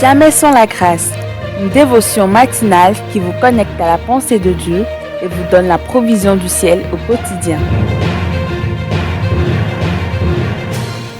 Jamais sans la grâce, une dévotion matinale qui vous connecte à la pensée de Dieu et vous donne la provision du ciel au quotidien.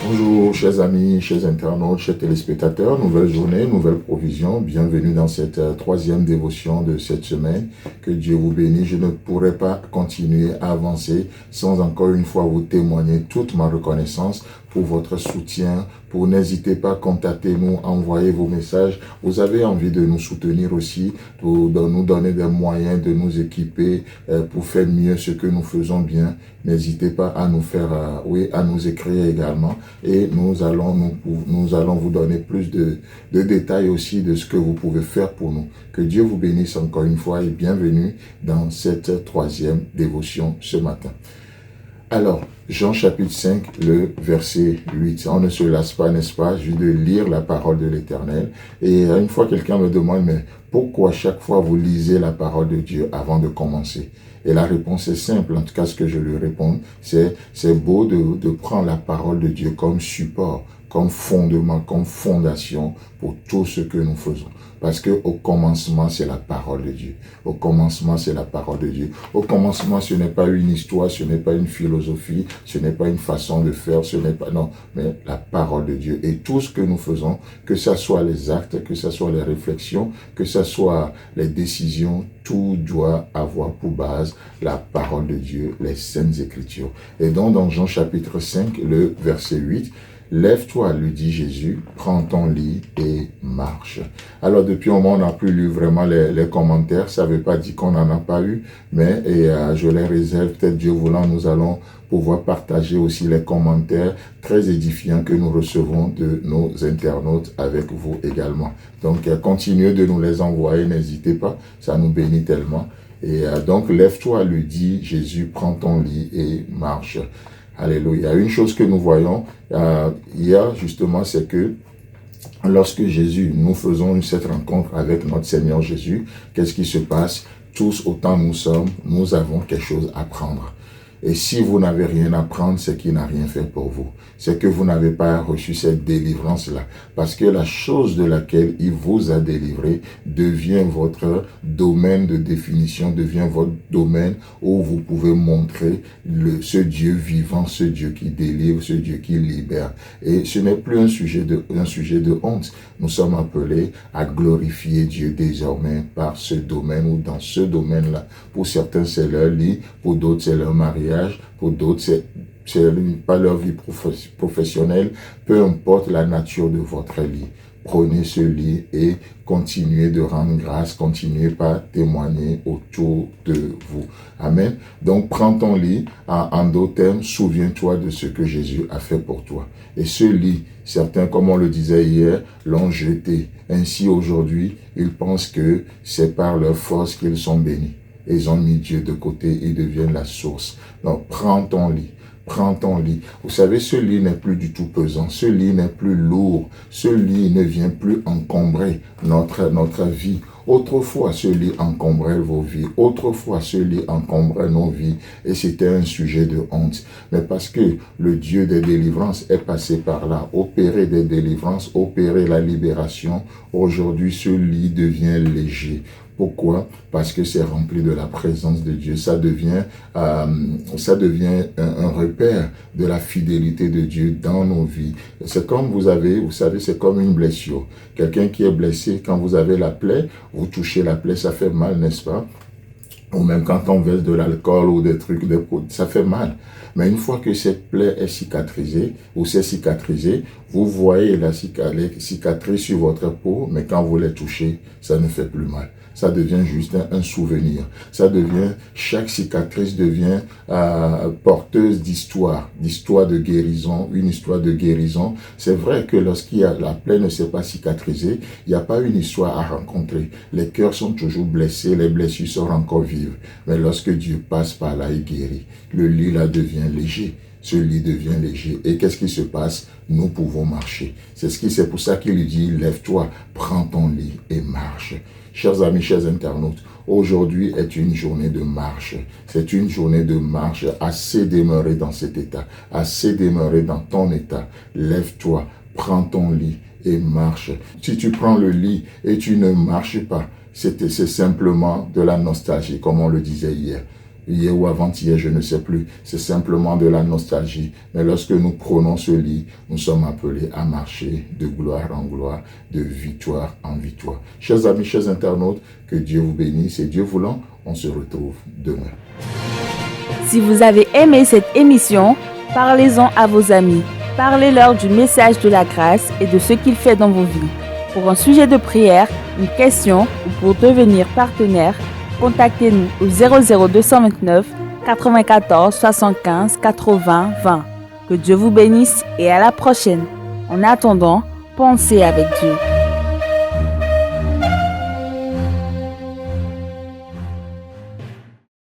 Bonjour chers amis, chers internautes, chers téléspectateurs, nouvelle journée, nouvelle provision, bienvenue dans cette troisième dévotion de cette semaine. Que Dieu vous bénisse, je ne pourrais pas continuer à avancer sans encore une fois vous témoigner toute ma reconnaissance pour votre soutien, n'hésitez pas, contactez-nous, envoyez vos messages. Vous avez envie de nous soutenir aussi, de nous donner des moyens, de nous équiper pour faire mieux ce que nous faisons bien. N'hésitez pas à nous faire, à nous écrire également, et nous allons vous donner plus de détails aussi de ce que vous pouvez faire pour nous. Que Dieu vous bénisse encore une fois et bienvenue dans cette troisième dévotion ce matin. Alors, Jean chapitre 5, le verset 8. On ne se lasse pas, n'est-ce pas, juste de lire la parole de l'Éternel. Et une fois, quelqu'un me demande, mais pourquoi chaque fois vous lisez la parole de Dieu avant de commencer? Et la réponse est simple, en tout cas ce que je lui réponds, c'est beau de prendre la parole de Dieu comme support, comme fondement, comme fondation pour tout ce que nous faisons. Parce que au commencement, c'est la parole de Dieu. Au commencement, c'est la parole de Dieu. Au commencement, ce n'est pas une histoire, ce n'est pas une philosophie, ce n'est pas une façon de faire, ce n'est pas, non, mais la parole de Dieu. Et tout ce que nous faisons, que ce soit les actes, que ce soit les réflexions, que ce soit les décisions, tout doit avoir pour base la parole de Dieu, les saintes écritures. Et donc, dans Jean chapitre 5, le verset 8, « Lève-toi, lui dit Jésus, prends ton lit et marche. » Alors, depuis un moment, on n'a plus lu vraiment les commentaires. Ça ne veut pas dire qu'on n'en a pas eu, mais je les réserve. Peut-être Dieu voulant, nous allons pouvoir partager aussi les commentaires très édifiants que nous recevons de nos internautes avec vous également. Donc, continuez de nous les envoyer, n'hésitez pas, ça nous bénit tellement. Et donc, lève-toi, lui dit Jésus, prends ton lit et marche. Alléluia. Une chose que nous voyons hier, justement, c'est que lorsque Jésus, nous faisons cette rencontre avec notre Seigneur Jésus, qu'est-ce qui se passe? Tous, autant nous sommes, nous avons quelque chose à prendre. Et si vous n'avez rien à prendre, c'est qu'il n'a rien fait pour vous. C'est que vous n'avez pas reçu cette délivrance-là. Parce que la chose de laquelle il vous a délivré devient votre domaine de définition, devient votre domaine où vous pouvez montrer ce Dieu vivant, ce Dieu qui délivre, ce Dieu qui libère. Et ce n'est plus un sujet de honte. Nous sommes appelés à glorifier Dieu désormais par ce domaine ou dans ce domaine-là. Pour certains, c'est leur lit, pour d'autres, c'est leur mariage. Pour d'autres, c'est pas leur vie professionnelle, peu importe la nature de votre lit. Prenez ce lit et continuez de rendre grâce, continuez par témoigner autour de vous. Amen. Donc, prends ton lit, en d'autres termes, souviens-toi de ce que Jésus a fait pour toi. Et ce lit, certains, comme on le disait hier, l'ont jeté. Ainsi, aujourd'hui, ils pensent que c'est par leur force qu'ils sont bénis. Ils ont mis Dieu de côté, ils deviennent la source. Donc, prends ton lit. Prends ton lit. Vous savez, ce lit n'est plus du tout pesant. Ce lit n'est plus lourd. Ce lit ne vient plus encombrer notre vie. Autrefois, ce lit encombrait vos vies. Autrefois, ce lit encombrait nos vies. Et c'était un sujet de honte. Mais parce que le Dieu des délivrances est passé par là, opérer des délivrances, opérer la libération, aujourd'hui, ce lit devient léger. Pourquoi? Parce que c'est rempli de la présence de Dieu. Ça devient un repère de la fidélité de Dieu dans nos vies. C'est comme vous savez, c'est comme une blessure. Quelqu'un qui est blessé, quand vous avez la plaie, vous touchez la plaie, ça fait mal, n'est-ce pas? Ou même quand on verse de l'alcool ou des trucs, ça fait mal. Mais une fois que cette plaie est cicatrisée, ou c'est cicatrisé, vous voyez les cicatrices sur votre peau, mais quand vous les touchez, ça ne fait plus mal. Ça devient juste un souvenir. Chaque cicatrice devient porteuse d'histoire de guérison, une histoire de guérison. C'est vrai que la plaie ne s'est pas cicatrisée, il n'y a pas une histoire à rencontrer. Les cœurs sont toujours blessés, les blessures sont encore vives. Mais lorsque Dieu passe par là, il guérit. Le lit là devient léger. ce lit devient léger. Et qu'est-ce qui se passe? Nous pouvons marcher. C'est pour ça qu'il lui dit, lève-toi, prends ton lit et marche. Chers amis, chers internautes, aujourd'hui est une journée de marche. C'est une journée de marche. Assez demeuré dans cet état, assez demeuré dans ton état. Lève-toi, prends ton lit et marche. Si tu prends le lit et tu ne marches pas, c'est simplement de la nostalgie, comme on le disait hier. Hier ou avant-hier, je ne sais plus. C'est simplement de la nostalgie. Mais lorsque nous prenons ce lit, nous sommes appelés à marcher de gloire en gloire, de victoire en victoire. Chers amis, chers internautes, que Dieu vous bénisse et Dieu voulant, on se retrouve demain. Si vous avez aimé cette émission, parlez-en à vos amis. Parlez-leur du message de la grâce et de ce qu'il fait dans vos vies. Pour un sujet de prière, une question ou pour devenir partenaire, contactez-nous au 00229 94 75 80 20. Que Dieu vous bénisse et à la prochaine. En attendant, pensez avec Dieu.